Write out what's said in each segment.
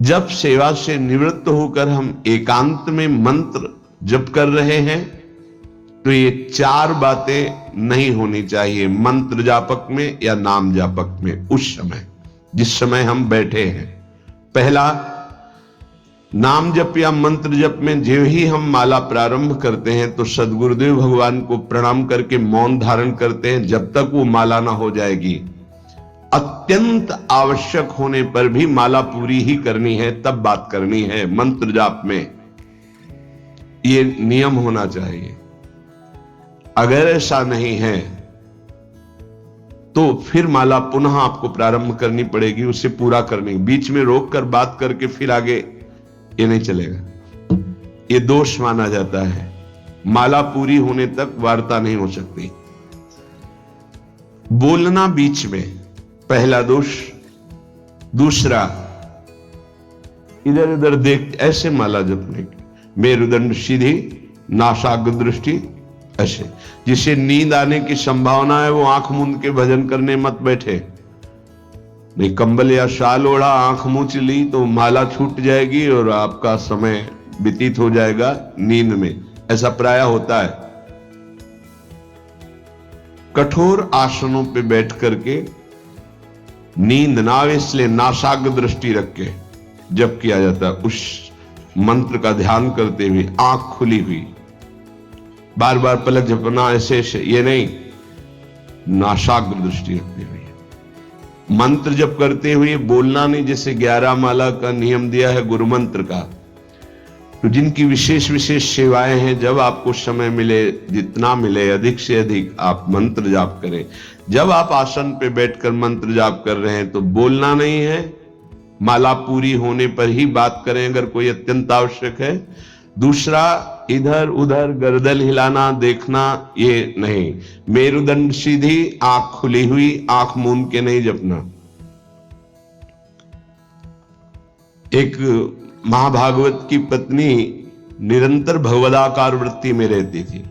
जब सेवा से निवृत्त होकर हम एकांत में मंत्र जप कर रहे हैं तो ये चार बातें नहीं होनी चाहिए मंत्र जापक में या नाम जापक में। उस समय जिस समय हम बैठे हैं, पहला, नाम जप या मंत्र जप में जो ही हम माला प्रारंभ करते हैं तो सदगुरुदेव भगवान को प्रणाम करके मौन धारण करते हैं जब तक वो माला ना हो जाएगी। अत्यंत आवश्यक होने पर भी माला पूरी ही करनी है, तब बात करनी है मंत्र जाप में। ये नियम होना चाहिए। अगर ऐसा नहीं है तो फिर माला पुनः आपको प्रारंभ करनी पड़ेगी, उसे पूरा करने। बीच में रोक कर बात करके फिर आगे, ये नहीं चलेगा। ये दोष माना जाता है। माला पूरी होने तक वार्ता नहीं हो सकती। बोलना बीच में, पहला दोष। दूसरा, इधर उधर देख ऐसे माला जपने की, मेरुदंड सीधी, नासाग्र दृष्टि ऐसे। जिसे नींद आने की संभावना है वो आंख मूंद के भजन करने मत बैठे। नहीं, कंबल या शाल ओढ़ा, आंख मूंछ ली तो माला छूट जाएगी और आपका समय व्यतीत हो जाएगा नींद में। ऐसा प्राय होता है। कठोर आसनों पे बैठ करके नींद ना आवे इसलिए नासाग्र दृष्टि रख के जप किया जाता है। उस मंत्र का ध्यान करते हुए आंख खुली हुई, बार बार पलक झपकना ऐसे ऐसे, ये नहीं, नासाग्र दृष्टि रखते हुए मंत्र जप करते हुए बोलना नहीं। जैसे 11 माला का नियम दिया है गुरु मंत्र का, तो जिनकी विशेष विशेष सेवाएं हैं, जब आपको समय मिले, जितना मिले अधिक से अधिक आप मंत्र जाप करें। जब आप आसन पे बैठकर मंत्र जाप कर रहे हैं तो बोलना नहीं है, माला पूरी होने पर ही बात करें अगर कोई अत्यंत आवश्यक है। दूसरा, इधर उधर गर्दन हिलाना, देखना, ये नहीं। मेरुदंड सीधी, आंख खुली हुई, आंख मूंद के नहीं जपना। एक महाभागवत की पत्नी निरंतर भगवदाकार वृत्ति में रहती थी।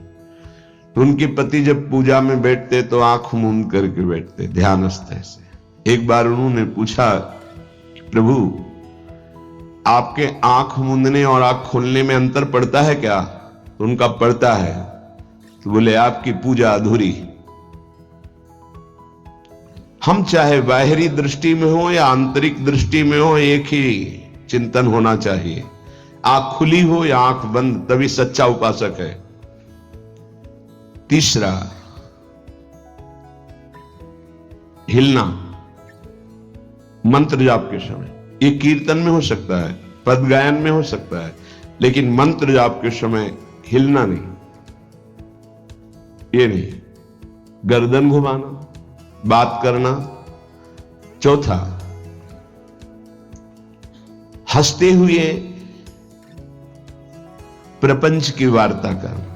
उनके पति जब पूजा में बैठते तो आंख मूंद करके बैठते, ध्यानस्थ से। एक बार उन्होंने पूछा, प्रभु आपके आंख मूंदने और आंख खोलने में अंतर पड़ता है क्या? तो उनका पड़ता है। तो बोले, आपकी पूजा अधूरी। हम चाहे बाहरी दृष्टि में हो या आंतरिक दृष्टि में हो, एक ही चिंतन होना चाहिए। आंख खुली हो या आंख बंद, तभी सच्चा उपासक है। तीसरा, हिलना मंत्र जाप के समय। ये कीर्तन में हो सकता है, पद गायन में हो सकता है, लेकिन मंत्र जाप के समय हिलना नहीं, ये नहीं। गर्दन घुमाना, बात करना। चौथा, हंसते हुए प्रपंच की वार्ता करना,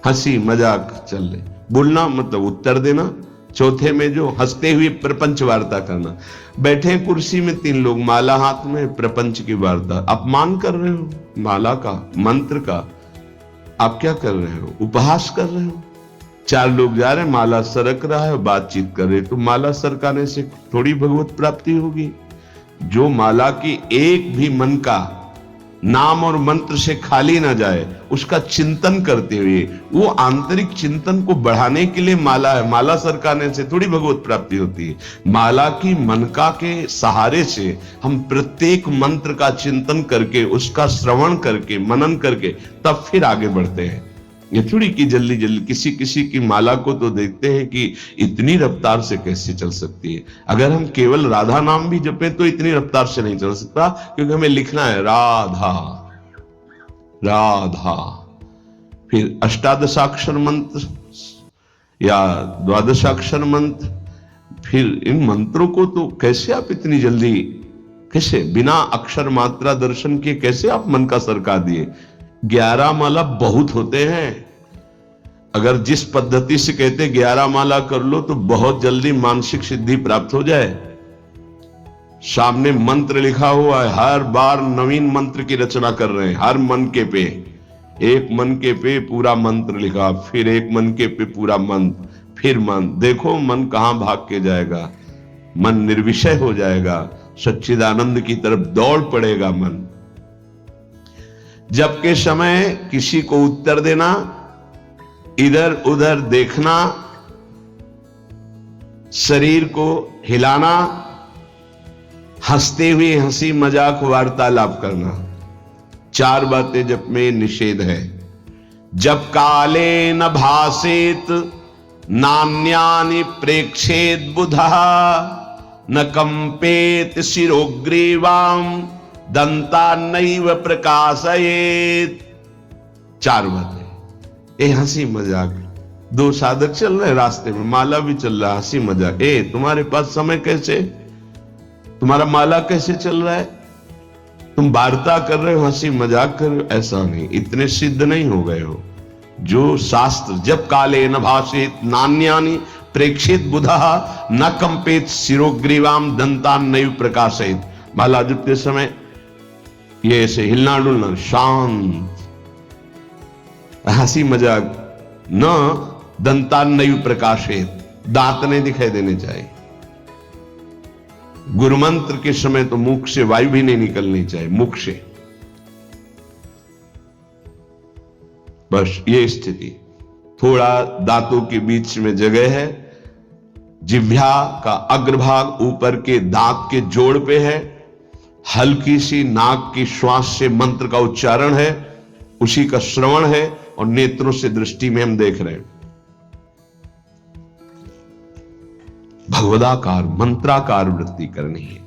हंसी मजाक चल रही, बोलना मतलब उत्तर देना। चौथे में जो हंसते हुए प्रपंच वार्ता करना। बैठे कुर्सी में 3 लोग, माला हाथ में, प्रपंच की वार्ता। अपमान कर रहे हो माला का, मंत्र का। आप क्या कर रहे हो? उपहास कर रहे हो। 4 लोग जा रहे हैं, माला सरक रहा है, बातचीत कर रहे, तो माला सरकाने से थोड़ी भगवत प्राप्ति होगी। जो माला की एक भी मन का नाम और मंत्र से खाली ना जाए, उसका चिंतन करते हुए, वो आंतरिक चिंतन को बढ़ाने के लिए माला है। माला सरकाने से थोड़ी भगवत प्राप्ति होती है। माला की मनका के सहारे से हम प्रत्येक मंत्र का चिंतन करके, उसका श्रवण करके, मनन करके तब फिर आगे बढ़ते हैं। ये थोड़ी कि जल्दी जल्दी। किसी किसी की माला को तो देखते हैं कि इतनी रफ्तार से कैसे चल सकती है। अगर हम केवल राधा नाम भी जपें तो इतनी रफ्तार से नहीं चल सकता, क्योंकि हमें लिखना है राधा राधा। फिर अष्टादशाक्षर मंत्र या 12 मंत्र, फिर इन मंत्रों को तो कैसे आप इतनी जल्दी, कैसे बिना अक्षर मात्रा दर्शन के कैसे आप मन का सरका दिए? 11 माला बहुत होते हैं। अगर जिस पद्धति से कहते 11 माला कर लो तो बहुत जल्दी मानसिक सिद्धि प्राप्त हो जाए। सामने मंत्र लिखा हुआ है, हर बार नवीन मंत्र की रचना कर रहे हैं। हर मनके पे, एक मनके पे पूरा मंत्र लिखा, फिर एक मनके पे पूरा मंत्र, फिर मन। देखो मन कहां भाग के जाएगा, मन निर्विषय हो जाएगा सच्चिदानंद की तरफ दौड़ पड़ेगा मन। जब के समय किसी को उत्तर देना, इधर उधर देखना, शरीर को हिलाना, हंसते हुए हंसी मजाक वार्तालाप करना, 4 बातें जब में निषेध है। जब काले न भासेत नान्यानि प्रेक्षेत बुधः न कंपेत शिरोग्रीवाम दंता नैव प्रकाशयेत। 4 बातें। ये हंसी मजाक, 2 साधक चल रहे रास्ते में, माला भी चल रहा, हंसी मजाक। तुम्हारे पास समय कैसे, तुम्हारा माला कैसे चल रहा है, तुम वार्ता कर रहे हो, हंसी मजाक कर रहे हो, ऐसा नहीं, इतने सिद्ध नहीं हो गए हो। जो शास्त्र जब काले न भाषित नान्यानि प्रेक्षित बुधः न कंपेत शिरोग्रीवाम दंतान नैव प्रकाशयेत। माला जपते समय ये ऐसे हिलना डुलना, शांत, हंसी मजाक, न दंतान नैव प्रकाशयेत, दांत नहीं दिखाई देने चाहिए। गुरु मंत्र के समय तो मुख से वायु भी नहीं निकलनी चाहिए, मुख से। बस ये स्थिति, थोड़ा दांतों के बीच में जगह है, जिह्वा का अग्रभाग ऊपर के दांत के जोड़ पे है, हल्की सी नाक की श्वास से मंत्र का उच्चारण है, उसी का श्रवण है, और नेत्रों से दृष्टि में हम देख रहे हैं। भगवदाकार मंत्राकार वृत्ति करनी है।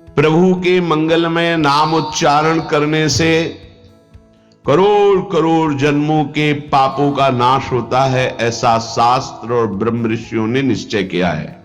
प्रभु के मंगलमय नाम उच्चारण करने से करोड़ करोड़ जन्मों के पापों का नाश होता है, ऐसा शास्त्र और ब्रह्म ऋषियों ने निश्चय किया है।